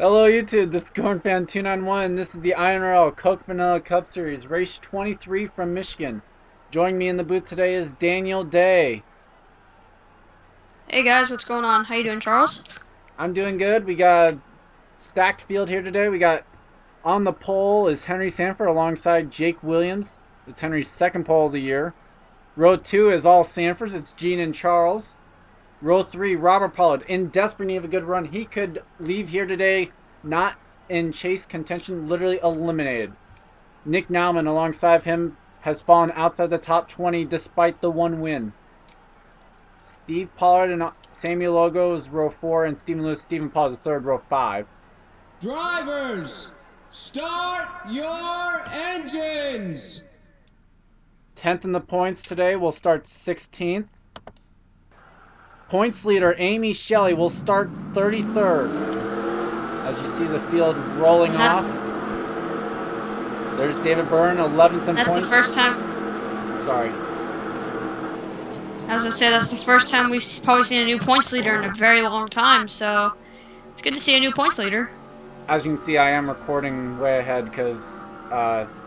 Hello YouTube, this is CornFan291. This is the INRL Coke Vanilla Cup Series, race 23 from Michigan. Joining me in the booth today is Daniel Day. Hey guys, what's going on? How you doing, Charles? I'm doing good. We got a stacked field here today. We got on the pole is Henry Sanford alongside Jake Williams. It's Henry's second pole of the year. Row 2 is all Sanfords. It's Gene and Charles. Row 3, Robert Pollard, in desperate need of a good run. He could leave here today not in chase contention, literally eliminated. Nick Nauman alongside of him has fallen outside the top 20 despite the one win. Steve Pollard and Samuel Logo is row 4, and Stephen Pollard is third, row 5. Drivers, start your engines! 10th in the points today will start 16th. Points leader Amy Shelley will start 33rd. As you see the field rolling off. There's David Byrne, 11th in That's points. the first time. Sorry. I was gonna say that's the first time we've probably seen a new points leader in a very long time. So it's good to see a new points leader. As you can see, I am recording way ahead because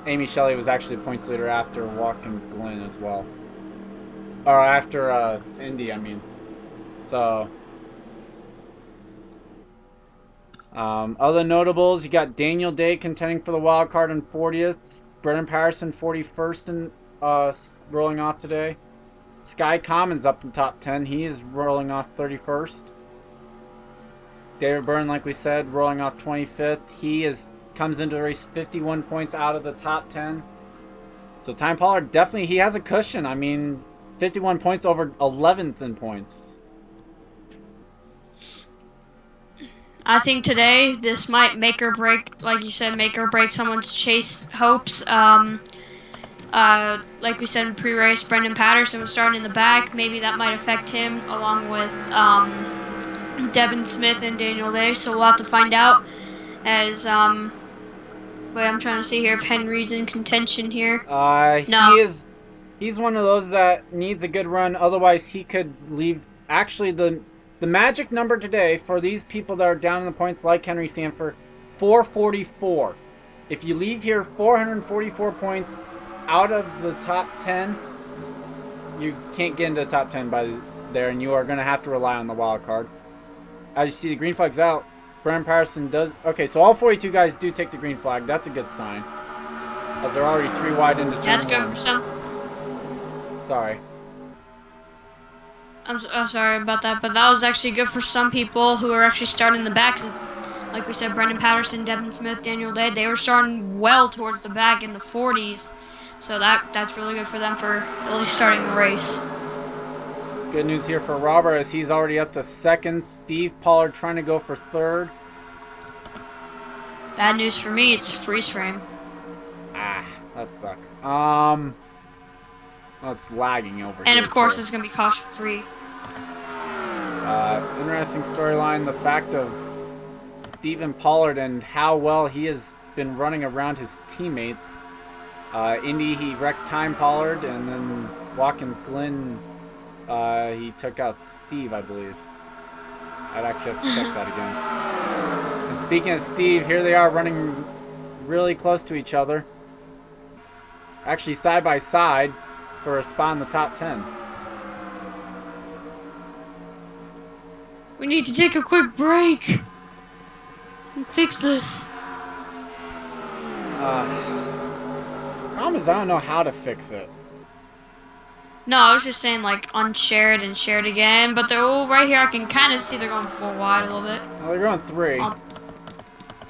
Amy Shelley was actually points leader after Watkins Glen as well, or after Indy, I mean. So, other notables, you got Daniel Day contending for the wild card in 40th. Brennan Patterson 41st and rolling off today. Sky Commons up in top 10. He is rolling off 31st. David Byrne, like we said, rolling off 25th. He comes into the race 51 points out of the top 10. So Time Pollard definitely, he has a cushion. I mean, 51 points over 11th in points. I think today this might make or break, like you said, make or break someone's chase hopes. Like we said in pre-race, Brendan Patterson was starting in the back. Maybe that might affect him, along with Devin Smith and Daniel Day. So we'll have to find out. As wait, I'm trying to see here if Henry's in contention here. No. He's one of those that needs a good run. Otherwise, he could leave. Actually, the magic number today for these people that are down in the points, like Henry Sanford, 444. If you leave here 444 points out of the top 10, you can't get into the top 10 by there, and you are going to have to rely on the wild card. As you see, the green flag's out. Brennan Patterson does. Okay, so all 42 guys do take the green flag. That's a good sign. As they're already 3 wide into turn 1. That's good for some. Sorry. I'm sorry about that, but that was actually good for some people who are actually starting the back. Like we said, Brendan Patterson, Devin Smith, Daniel Day, they were starting well towards the back in the 40s. So that's really good for them for at least starting the race. Good news here for Robert as he's already up to second. Steve Pollard trying to go for third. Bad news for me, it's freeze frame. Ah, that sucks. Well, it's lagging over here. And of course, too. it's going to be caution free. Interesting storyline, the fact of Stephen Pollard and how well he has been running around his teammates. Indy, he wrecked Time Pollard, and then Watkins Glen, he took out Steve, I believe. I'd actually have to check that again. And speaking of Steve, here they are running really close to each other. Actually side by side for a spot in the top 10. We need to take a quick break and fix this. Problem is, I don't know how to fix it. No, I was just saying, like, unshare it and share it again. But they're all right here. I can kind of see they're going 4 wide a little bit. Oh, they're going 3. Oh,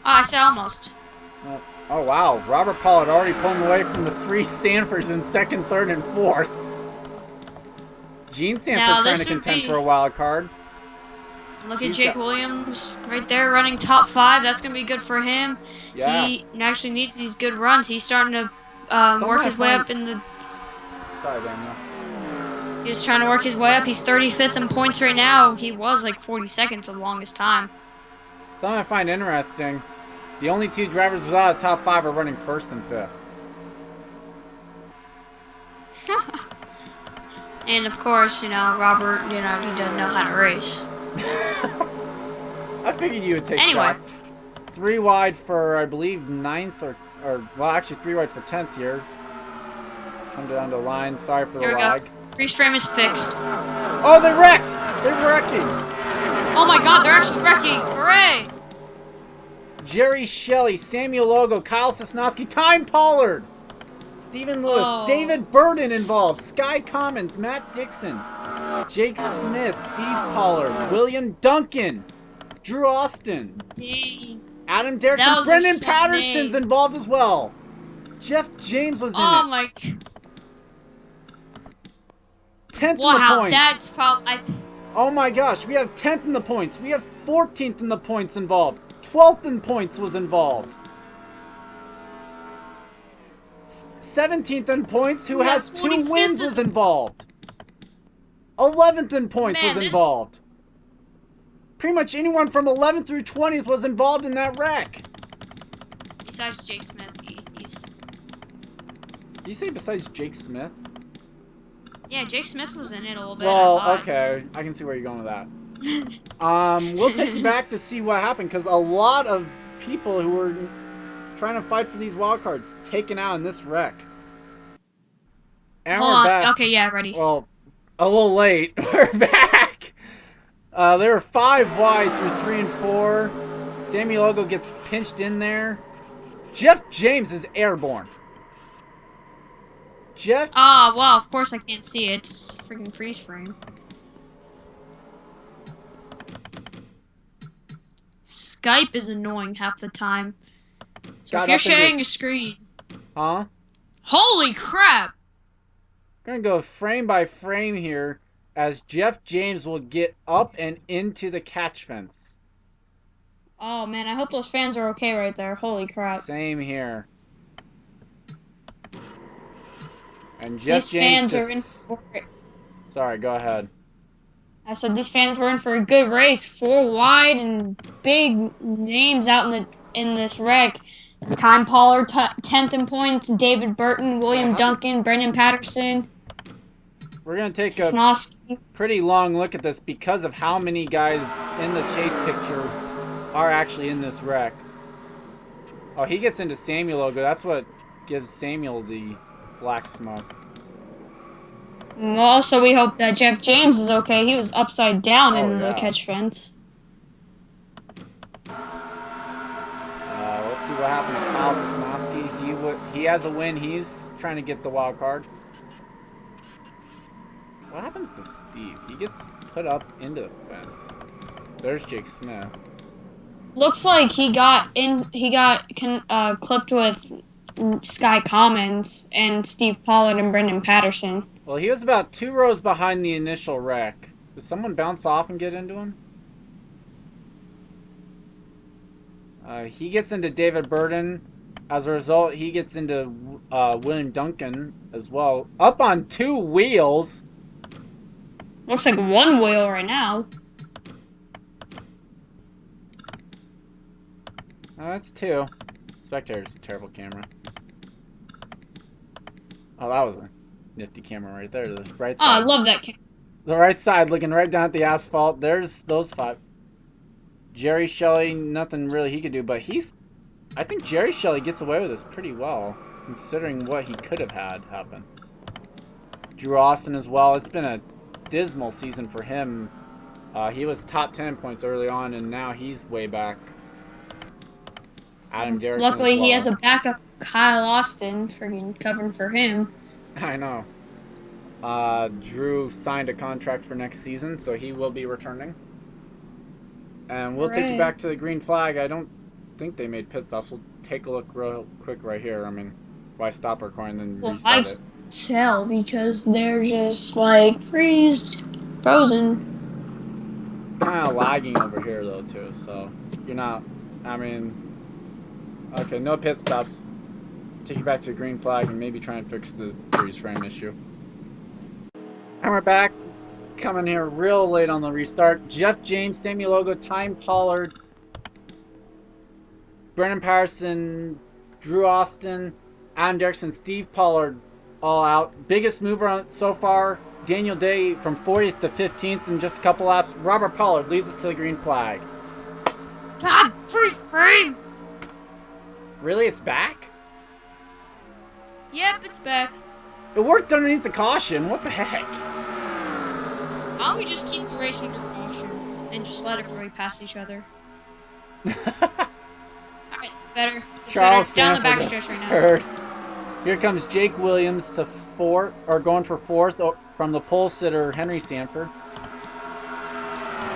I said almost. Oh, wow. Robert Pollard already pulling away from the 3 Sanfords in second, third, and fourth. Gene Sanford trying to contend for a wild card. Look at Jake Williams right there running top 5. That's going to be good for him. Yeah. He actually needs these good runs. He's starting to work his way up in the... Sorry, Daniel. He's trying to work his way up. He's 35th in points right now. He was like 42nd for the longest time. Something I find interesting. The only 2 drivers without a top 5 are running 1st and 5th. And of course, Robert, he doesn't know how to race. I figured you would take anyway. shots. 3 wide for, I believe, 9th or well, actually 3 wide for 10th here. Come down the line. Sorry for the Here we lag. go. Freeze frame is fixed. Oh, they wrecked! They're wrecking! Oh my god, they're actually wrecking! Hooray! Jerry Shelley, Samuel Logo, Kyle Sosnowski, Time Pollard, Stephen Lewis, Oh. David Burden involved, Sky Commons, Matt Dixon, Jake Smith, Steve Pollard, William Duncan, Drew Austin, Dang. Adam Derrickson, Those are Brendan some Patterson's names. involved as well. Jeff James was in Oh it. my. 10th in the Wow, points. that's probably. Oh my gosh, we have 10th in the points. We have 14th in the points involved. 12th in points was involved. 17th in points, who Yeah, has 2 25th wins, was involved. 11th in points Man, was this- involved. Pretty much anyone from 11th through 20th was involved in that wreck. Besides Jake Smith, he's. Did you say besides Jake Smith? Yeah, Jake Smith was in it a little bit. Well, I thought. okay. I can see where you're going with that. We'll take you back to see what happened, because a lot of people who were trying to fight for these wild cards taken out in this wreck. And Hold we're on. back. Okay, yeah, ready. Well, a little late. We're back. There were 5 wide through 3 and 4. Sammy Logo gets pinched in there. Jeff James is airborne. Jeff. Ah, well, of course I can't see it. Freaking freeze frame. Skype is annoying half the time. So Got if you're up into- sharing a screen, Huh? holy crap! Gonna go frame by frame here as Jeff James will get up and into the catch fence. Oh man, I hope those fans are okay right there. Holy crap! Same here. And Jeff These James fans are in just... for it. Sorry, go ahead. I said these fans were in for a good race. 4 wide and big names out in this wreck. Time Pollard, 10th in points. David Burton, William Duncan, Brendan Patterson, We're gonna take a Snosky. pretty long look at this because of how many guys in the chase picture are actually in this wreck. Oh, he gets into Samuel Logo. That's what gives Samuel the black smoke. Also, we hope that Jeff James is okay. He was upside down Oh, in the yeah. catch fence. Let's see what happened to Kyle Sosnowski. He has a win. He's trying to get the wild card. What happens to Steve? He gets put up into the fence. There's Jake Smith. Looks like he got clipped with Sky Commons and Steve Pollard and Brendan Patterson. Well, he was about 2 rows behind the initial wreck. Did someone bounce off and get into him? He gets into David Burden. As a result, he gets into William Duncan as well. Up on 2 wheels. Looks like 1 wheel right now. Oh, that's 2. Spectator's a terrible camera. Oh, that was a nifty camera right there. The right Oh, I side. love that camera. The right side, looking right down at the asphalt. There's those 5. Jerry Shelley, nothing really he could do, but I think Jerry Shelley gets away with this pretty well, considering what he could have had happen. Drew Austin as well. It's been a dismal season for him. He was top 10 points early on, and now he's way back. Adam Derrickson. Luckily, as well. he has a backup, Kyle Austin, freaking covering for him. I know. Drew signed a contract for next season, so he will be returning. And we'll take you Hooray. back to the green flag. I don't think they made pit stops. We'll take a look real quick right here. I mean, why stop recording and then Well, restart I it? tell because they're just like frozen. Kind of lagging over here though too, so you're not. I mean, okay, no pit stops. Take you back to the green flag and maybe try and fix the freeze frame issue. And we're back. Coming here real late on the restart. Jeff James, Samuel Logo, Time Pollard, Brendan Patterson, Drew Austin, Adam Derrickson, Steve Pollard all out. Biggest mover so far, Daniel Day from 40th to 15th in just a couple laps. Robert Pollard leads us to the green flag. God, freeze frame! Really? It's back? Yep, it's back. It worked underneath the caution. What the heck? Why don't we just keep the race under caution and just let everybody pass each other? Alright, it's better. It's better. Charles It's down the Stanford backstretch right now. third. Here comes Jake Williams to fourth, or going for fourth from the pole sitter Henry Sanford.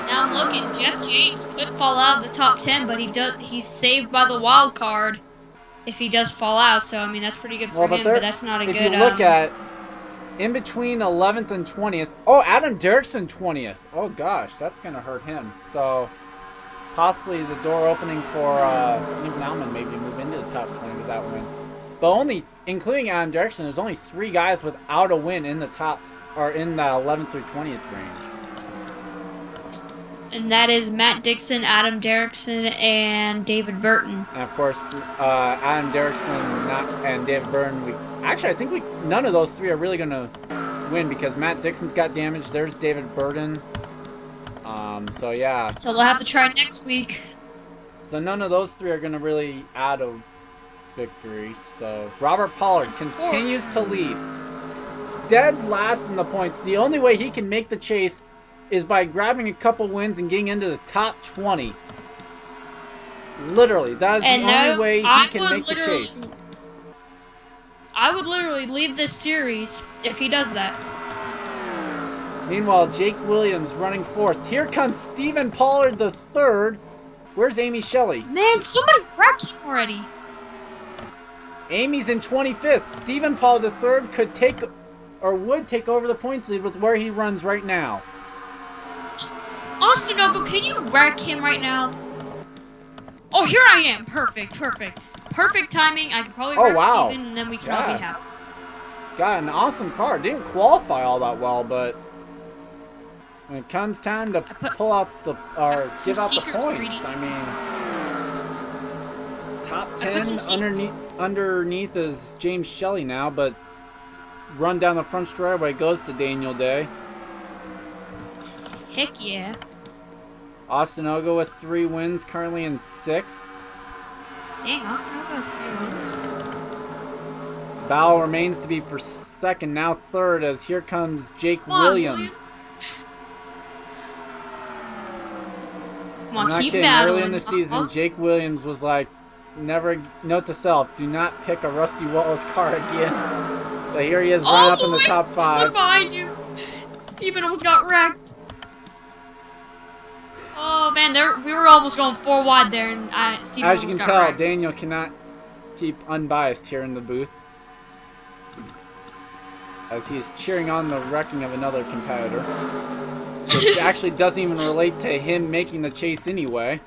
Now I'm looking. Jeff James could fall out of the top 10, but he's saved by the wild card if he does fall out. So I mean that's pretty good for him, but that's not a if good. You look at in between 11th and 20th. Oh, Adam Derrickson 20th. Oh gosh, that's gonna hurt him. So possibly the door opening for Nick Nauman maybe move into the top 20 with that win. But only, including Adam Derrickson, there's only 3 guys without a win in the top, or in the 11th through 20th range. And that is Matt Dixon, Adam Derrickson, and David Burton. And of course, Adam Derrickson and David Burton. Actually, I think none of those 3 are really gonna win because Matt Dixon's got damage. There's David Burton. So yeah. So we'll have to try next week. So none of those 3 are gonna really add a victory. So Robert Pollard continues to lead, dead last in the points. The only way he can make the chase is by grabbing a couple wins and getting into the top 20. Literally, that is the only way he can make the chase. I would literally leave this series if he does that. Meanwhile, Jake Williams running fourth. Here comes Stephen Pollard the third. Where's Amy Shelley? Man, somebody wrecked him already. Amy's in 25th. Stephen Pollard the third could take, or would take over the points lead with where he runs right now. Austin Ogle, can you wreck him right now? Oh, here I am. Perfect, perfect. Perfect timing. I could probably wreck Steven, and then we can all be happy. Got an awesome car. Didn't qualify all that well, but when it comes time to pull out the, or give out the points, I mean, top 10 underneath is James Shelley now, but run down the front straightaway goes to Daniel Day. Heck yeah. Austin Ogle with 3 wins, currently in 6th. Dang, Austin Ogle has 3 wins. Battle remains to be for second, now third, as here comes Jake Williams. Come on, I'm not keep kidding. battling. Early in the season, Jake Williams was like, never, note to self, do not pick a Rusty Wallace car again. But here he is, running up in the top 5. Behind you. Steven almost got wrecked. Oh man, we were almost going 4 wide there, and Steven As you can tell, wrecked. Daniel cannot keep unbiased here in the booth, as he is cheering on the wrecking of another competitor, which actually doesn't even relate to him making the chase anyway.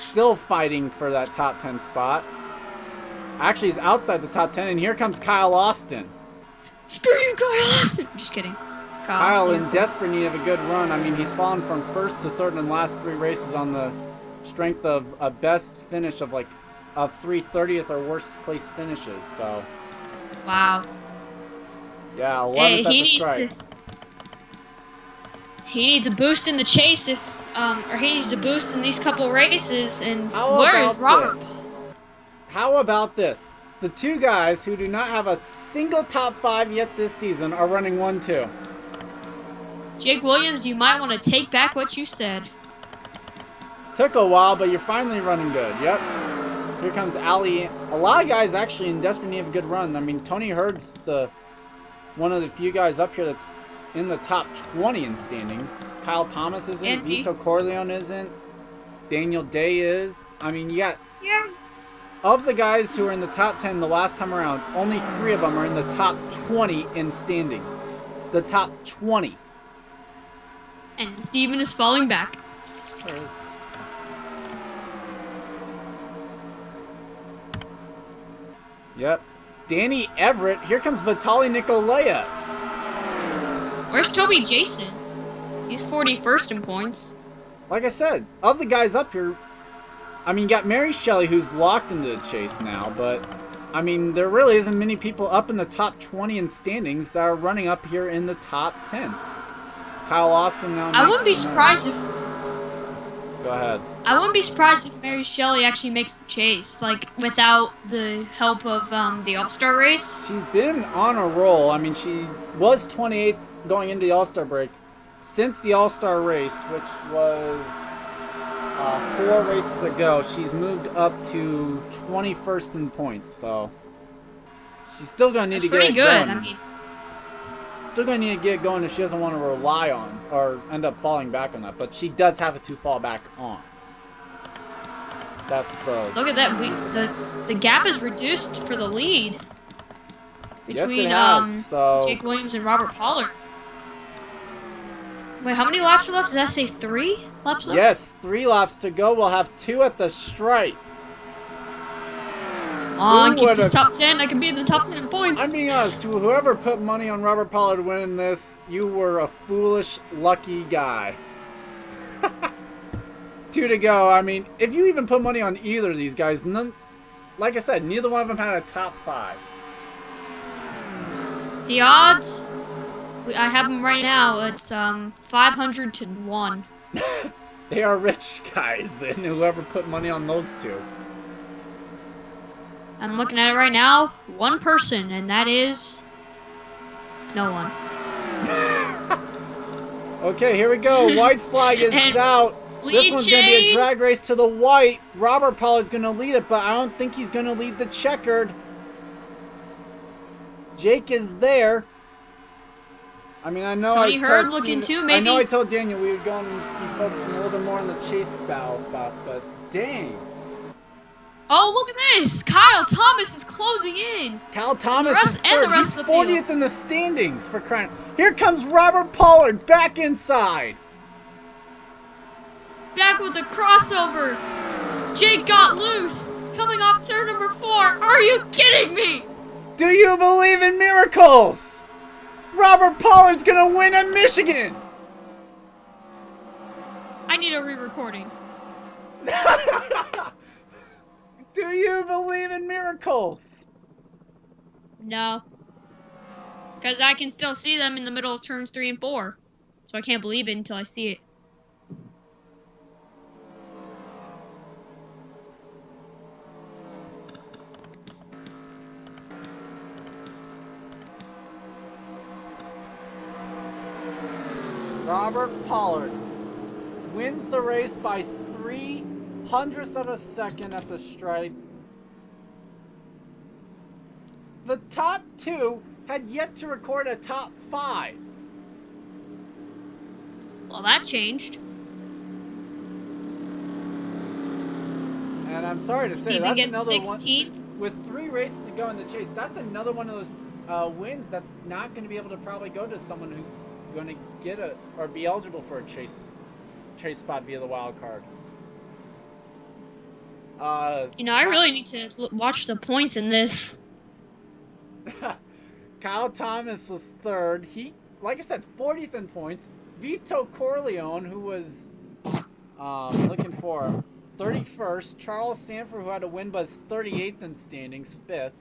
Still fighting for that top 10 spot. Actually, he's outside the top 10, and here comes Kyle Austin. Screw you, Kyle Austin! Just kidding. Kyle in desperate need of a good run. I mean, he's fallen from first to third in the last 3 races on the strength of a best finish of like 3 30th or worst place finishes. So. Wow. Yeah, 11th at the strike. He needs a boost in the chase or he needs a boost in these couple races. And How where is Robert? How about this? The 2 guys who do not have a single top 5 yet this season are running 1-2. Jake Williams, you might want to take back what you said. Took a while, but you're finally running good. Yep. Here comes Ali. A lot of guys actually in desperate need of a good run. I mean, Tony Hurd's one of the few guys up here that's in the top 20 in standings. Kyle Thomas isn't. Vito Corleone isn't. Daniel Day is. I mean, you got... Yeah. Of the guys who are in the top 10 the last time around, only 3 of them are in the top 20 in standings. The top 20. And Steven is falling back. Yep. Danny Everett. Here comes Vitaly Nikolaya. Where's Toby Jason? He's 41st in points. Like I said, of the guys up here, I mean, you got Mary Shelley, who's locked into the chase now, but, I mean, there really isn't many people up in the top 20 in standings that are running up here in the top 10. Kyle Austin now. I wouldn't be surprised if... Go ahead. I wouldn't be surprised if Mary Shelley actually makes the chase, like without the help of the All-Star race. She's been on a roll. I mean, she was 28th going into the All-Star break. Since the All-Star race, which was 4 races ago, she's moved up to 21st in points. So she's still gonna need That's to get pretty it good. going. I mean, Still gonna need to get it going if she doesn't want to rely on or end up falling back on that. But she does have it to fall back on. That's the. look at that. The gap is reduced for the lead between Yes, it has. So Jake Williams and Robert Pollard. Wait, how many laps are left? Does that say 3 laps left? yes, 3 laps to go. We'll have 2 at the stripe. On, keep this top 10. I can be in the top 10 in points. I'm being honest, to whoever put money on Robert Pollard winning this, you were a foolish, lucky guy. 2 to go. I mean, if you even put money on either of these guys, none, like I said, neither one of them had a top 5. The odds, I have them right now. It's 500 to 1. They are rich guys, then, whoever put money on those 2. I'm looking at it right now. One person, and that is no one. Okay, here we go. White flag is And out. This one's going to be a changed. drag race to the white. Robert Pollard's going to lead it, but I don't think he's going to lead the checkered. Jake is there. I mean, I know Tony I Hurd told looking Steve, too, maybe? I know I told Daniel we would go and be focusing a little bit more on the chase battle spots, but dang. Oh, look at this! Kyle Thomas is closing in. Cal Thomas rest- is and the third. rest He's of the field. 40th in the standings for crying. Here comes Robert Pollard back inside. Back with the crossover. Jake got loose. Coming off turn number 4. Are you kidding me? Do you believe in miracles? Robert Pollard's gonna win at Michigan. I need a re-recording. Do you believe in miracles? No. Because I can still see them in the middle of turns 3 and 4. So I can't believe it until I see it. Robert Pollard wins the race by 0.03 of a second at the stripe. The top 2 had yet to record a top 5. Well, that changed. And I'm sorry to say, Steven that's gets another 16th. one. With 3 races to go in the chase, that's another one of those wins that's not going to be able to probably go to someone who's going to get a or be eligible for a chase spot via the wild card. You know, I really need to watch the points in this. Kyle Thomas was 3rd. He, like I said, 40th in points. Vito Corleone, who was looking for 31st. Charles Sanford, who had a win, but is 38th in standings, 5th.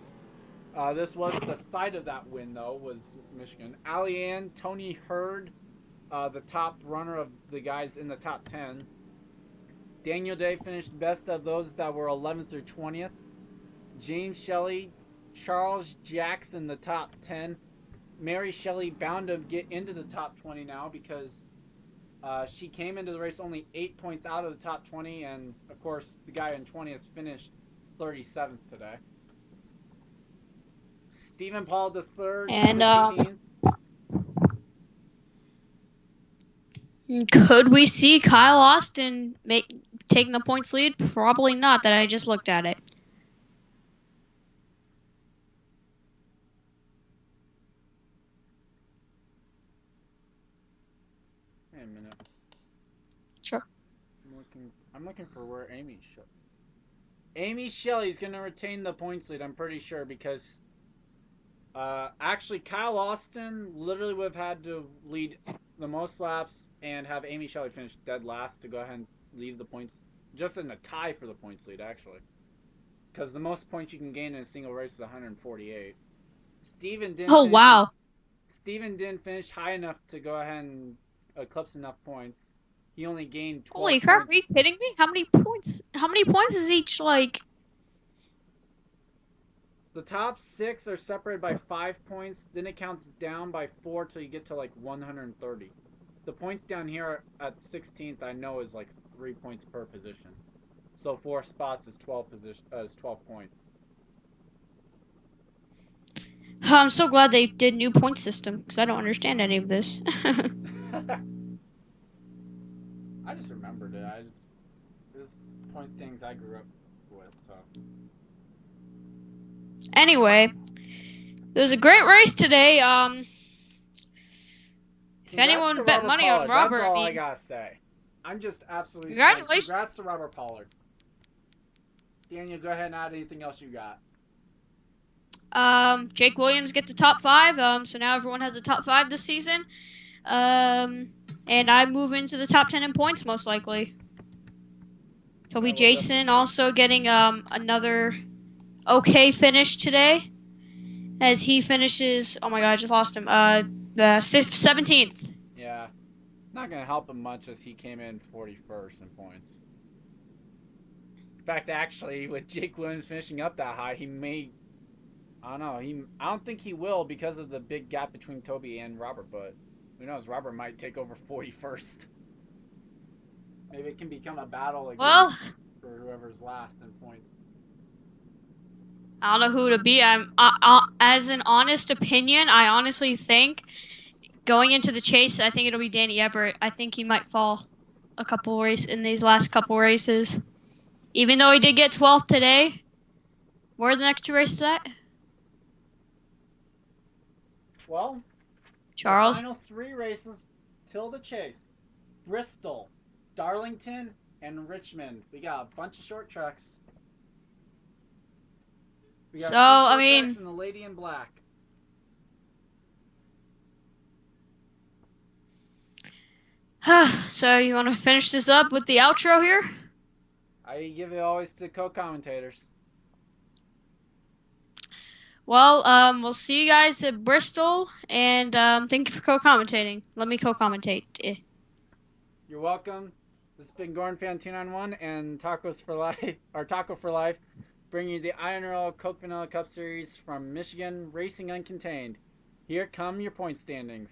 This was the site of that win, though, was Michigan. Alliann, Tony Hurd, the top runner of the guys in the top 10. Daniel Day finished best of those that were 11th through 20th. James Shelley, Charles Jackson, the top 10. Mary Shelley bound to get into the top 20 now because she came into the race only 8 points out of the top 20, and of course the guy in 20th finished 37th today. Stephen Paul the third, And 16th. Could we see Kyle Austin taking the points lead? Probably not. That I just looked at it. Wait a minute. Sure. I'm looking for where Amy Shelley. Amy Shelley's gonna retain the points lead. I'm pretty sure because actually Kyle Austin literally would have had to lead the most laps and have Amy Shelley finish dead last to go ahead and leave the points, just in a tie for the points lead actually, because the most points you can gain in a single race is 148. Stephen didn't finish high enough to go ahead and eclipse enough points. He only gained 12 Holy crap, are you points. kidding me? How many points? How many points is each, like? The top 6 are separated by 5 points. Then it counts down by 4 till you get to like 130. The points down here at 16th, I know, is like 3 points per position. So 4 spots is 12 points. I'm so glad they did new point system because I don't understand any of this. I just remembered it. This point standings I grew up with, so. Anyway, it was a great race today. If Congrats anyone to bet Robert money on Pollard. Robert, That's all I I mean, gotta say. I'm just absolutely stoked. congratulations. Congrats to Robert Pollard. Daniel, go ahead and add anything else you got. Jake Williams gets the top 5. So now everyone has a top 5 this season. And I move into the top 10 in points most likely. Toby We'll Jason also getting another okay finish today, as he finishes. Oh my god, I just lost him. The 17th. Yeah, not gonna help him much as he came in 41st in points. In fact, actually, with Jake Williams finishing up that high, he may. I don't know. I don't think he will because of the big gap between Toby and Robert. But who knows? Robert might take over 41st. Maybe it can become a battle again Well, for whoever's last in points. I don't know who to be. As an honest opinion, I honestly think going into the chase, I think it'll be Danny Everett. I think he might fall a couple races in these last couple races, even though he did get 12th today. Where are the next 2 races at? Well, Charles. the final 3 races till the chase: Bristol, Darlington, and Richmond. We got a bunch of short tracks. We got So, 2 I short mean, tracks and the Lady in Black. so you want to finish this up with the outro here? I give it always to co-commentators. Well, we'll see you guys at Bristol, and thank you for co-commentating. Let me co-commentate. You're welcome. This has been Gordon Fan 291 and Tacos for Life, or Taco for Life, bringing you the INORL Coke Vanilla Cup Series from Michigan Racing Uncontained. Here come your point standings.